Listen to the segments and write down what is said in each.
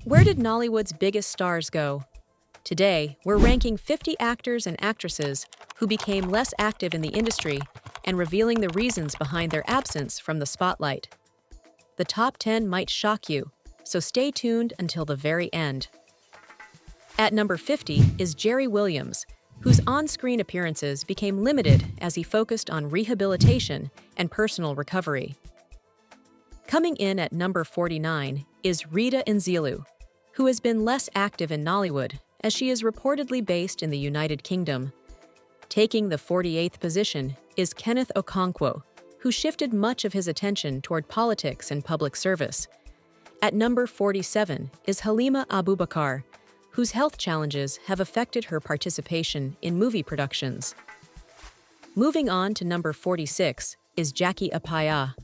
Where did Nollywood's biggest stars go? Today, we're ranking 50 actors and actresses who became less active in the industry and revealing the reasons behind their absence from the spotlight. The top 10 might shock you, so stay tuned until the very end. At number 50 is Jerry Williams, whose on-screen appearances became limited as he focused on rehabilitation and personal recovery. Coming in at number 49 is Rita Nzilu, who has been less active in Nollywood as she is reportedly based in the United Kingdom. Taking the 48th position is Kenneth Okonkwo, who shifted much of his attention toward politics and public service. At number 47 is Halima Abubakar, whose health challenges have affected her participation in movie productions. Moving on to number 46 is Jackie Appiah,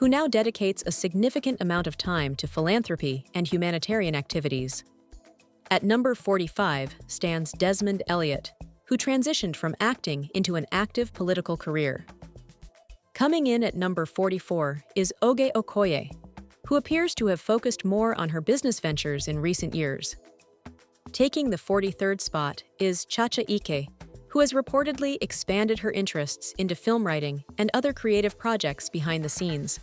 who now dedicates a significant amount of time to philanthropy and humanitarian activities. At number 45 stands Desmond Elliott, who transitioned from acting into an active political career. Coming in at number 44 is Oge Okoye, who appears to have focused more on her business ventures in recent years. Taking the 43rd spot is Chacha Ike, who has reportedly expanded her interests into film writing and other creative projects behind the scenes.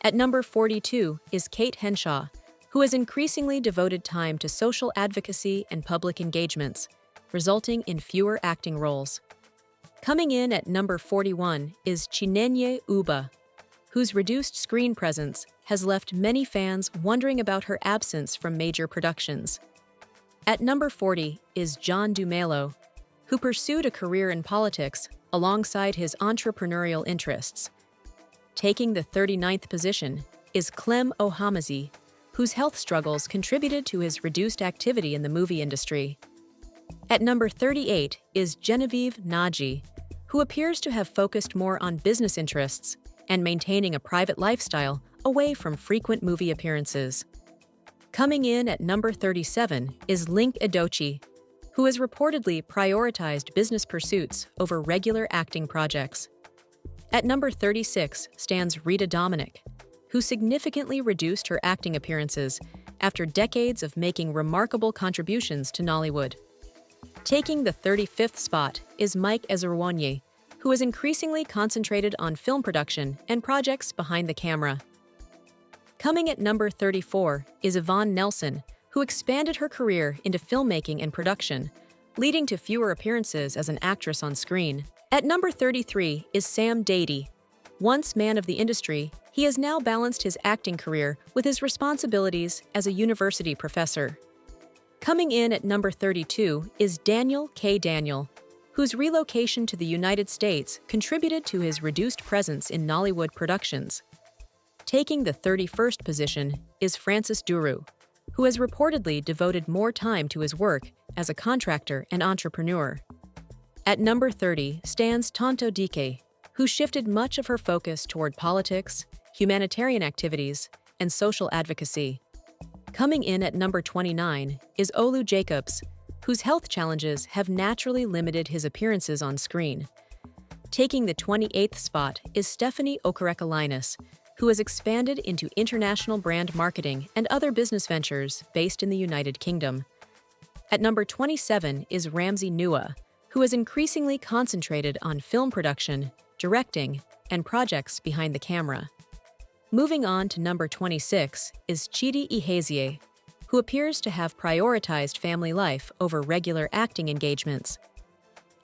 At number 42 is Kate Henshaw, who has increasingly devoted time to social advocacy and public engagements, resulting in fewer acting roles. Coming in at number 41 is Chinenye Uba, whose reduced screen presence has left many fans wondering about her absence from major productions. At number 40 is John Dumelo, who pursued a career in politics alongside his entrepreneurial interests. Taking the 39th position is Clem Ohamazi, whose health struggles contributed to his reduced activity in the movie industry. At number 38 is Genevieve Naji, who appears to have focused more on business interests and maintaining a private lifestyle away from frequent movie appearances. Coming in at number 37 is Link Edochie, who has reportedly prioritized business pursuits over regular acting projects. At number 36 stands Rita Dominic, who significantly reduced her acting appearances after decades of making remarkable contributions to Nollywood. Taking the 35th spot is Mike Ezerwonye, who has increasingly concentrated on film production and projects behind the camera. Coming at number 34 is Yvonne Nelson, who expanded her career into filmmaking and production, leading to fewer appearances as an actress on screen. At number 33 is Sam Dady. Once man of the industry, he has now balanced his acting career with his responsibilities as a university professor. Coming in at number 32 is Daniel K. Daniel, whose relocation to the United States contributed to his reduced presence in Nollywood productions. Taking the 31st position is Francis Duru, who has reportedly devoted more time to his work as a contractor and entrepreneur. At number 30 stands Tonto Dike, who shifted much of her focus toward politics, humanitarian activities, and social advocacy. Coming in at number 29 is Olu Jacobs, whose health challenges have naturally limited his appearances on screen. Taking the 28th spot is Stephanie Okereke-Linus, who has expanded into international brand marketing and other business ventures based in the United Kingdom. At number 27 is Ramsey Nouah, who has increasingly concentrated on film production, directing, and projects behind the camera. Moving on to number 26 is Chidi Ihezie, who appears to have prioritized family life over regular acting engagements.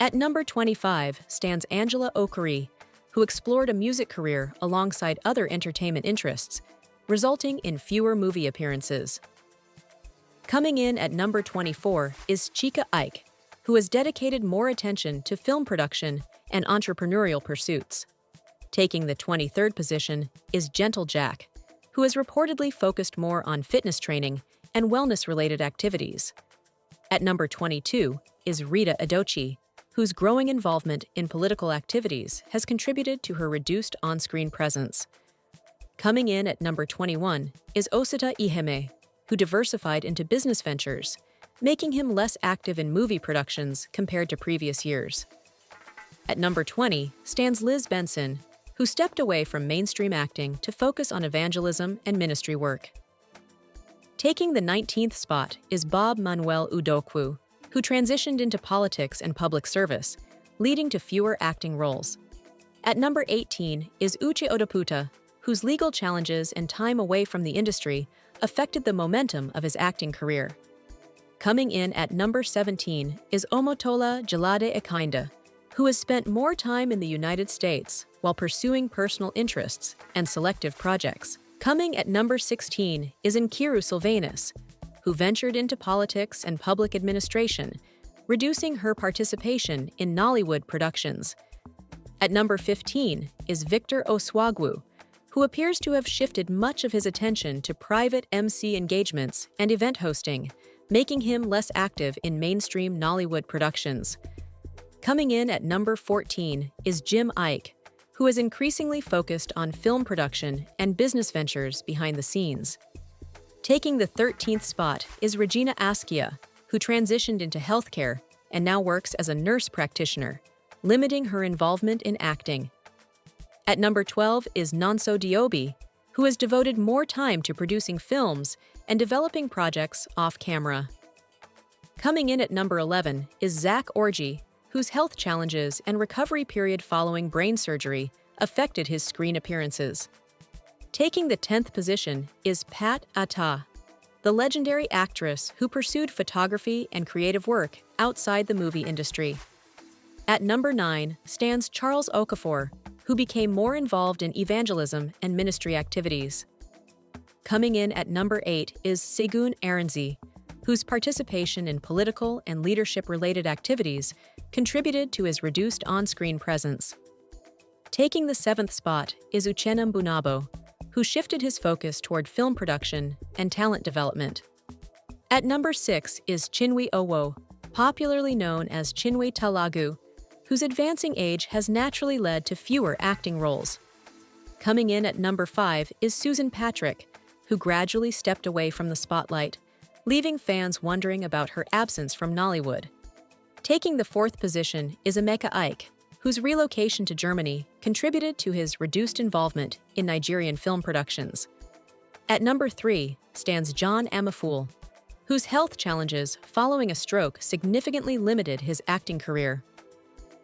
At number 25 stands Angela Okori, who explored a music career alongside other entertainment interests, resulting in fewer movie appearances. Coming in at number 24 is Chika Ike, who has dedicated more attention to film production and entrepreneurial pursuits. Taking the 23rd position is Gentle Jack, who has reportedly focused more on fitness training and wellness-related activities. At number 22 is Rita Edochie, whose growing involvement in political activities has contributed to her reduced on-screen presence. Coming in at number 21 is Osita Iheme, who diversified into business ventures, making him less active in movie productions compared to previous years. At number 20 stands Liz Benson, who stepped away from mainstream acting to focus on evangelism and ministry work. Taking the 19th spot is Bob Manuel Udokwu, who transitioned into politics and public service, leading to fewer acting roles. At number 18 is Uche Odaputa, whose legal challenges and time away from the industry affected the momentum of his acting career. Coming in at number 17 is Omotola Jalade Ekinda, who has spent more time in the United States while pursuing personal interests and selective projects. Coming at number 16 is Nkiru Sylvanus, who ventured into politics and public administration, reducing her participation in Nollywood productions. At number 15 is Victor Oswagwu, who appears to have shifted much of his attention to private MC engagements and event hosting, making him less active in mainstream Nollywood productions. Coming in at number 14 is Jim Ike, who is increasingly focused on film production and business ventures behind the scenes. Taking the 13th spot is Regina Askia, who transitioned into healthcare and now works as a nurse practitioner, limiting her involvement in acting. At number 12 is Nonso Diobi, who has devoted more time to producing films and developing projects off-camera. Coming in at number 11 is Zach Orji, whose health challenges and recovery period following brain surgery affected his screen appearances. Taking the 10th position is Pat Atta, the legendary actress who pursued photography and creative work outside the movie industry. At number 9 stands Charles Okafor, who became more involved in evangelism and ministry activities. Coming in at number 8 is Segun Aronzi, whose participation in political and leadership-related activities contributed to his reduced on-screen presence. Taking the 7th spot is Uchenna Mbunabo, who shifted his focus toward film production and talent development. At number 6 is Chinwe Owo, popularly known as Chinwe Talagu, whose advancing age has naturally led to fewer acting roles. Coming in at number 5 is Susan Patrick, who gradually stepped away from the spotlight, leaving fans wondering about her absence from Nollywood. Taking the 4th position is Emeka Ike, whose relocation to Germany contributed to his reduced involvement in Nigerian film productions. At number 3 stands John Amafool, whose health challenges following a stroke significantly limited his acting career.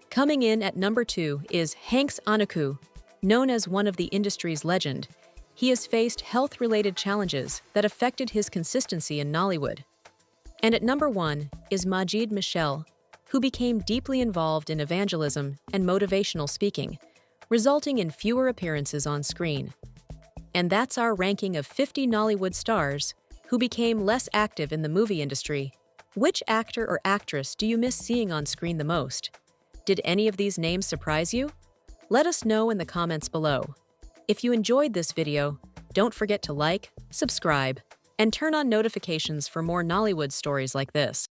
Coming in at number 2 is Hanks Anuku, known as one of the industry's legend. He has faced health-related challenges that affected his consistency in Nollywood. And at number 1 is Majid Michel, who became deeply involved in evangelism and motivational speaking, resulting in fewer appearances on screen. And that's our ranking of 50 Nollywood stars who became less active in the movie industry. Which actor or actress do you miss seeing on screen the most? Did any of these names surprise you? Let us know in the comments below. If you enjoyed this video, don't forget to like, subscribe, and turn on notifications for more Nollywood stories like this.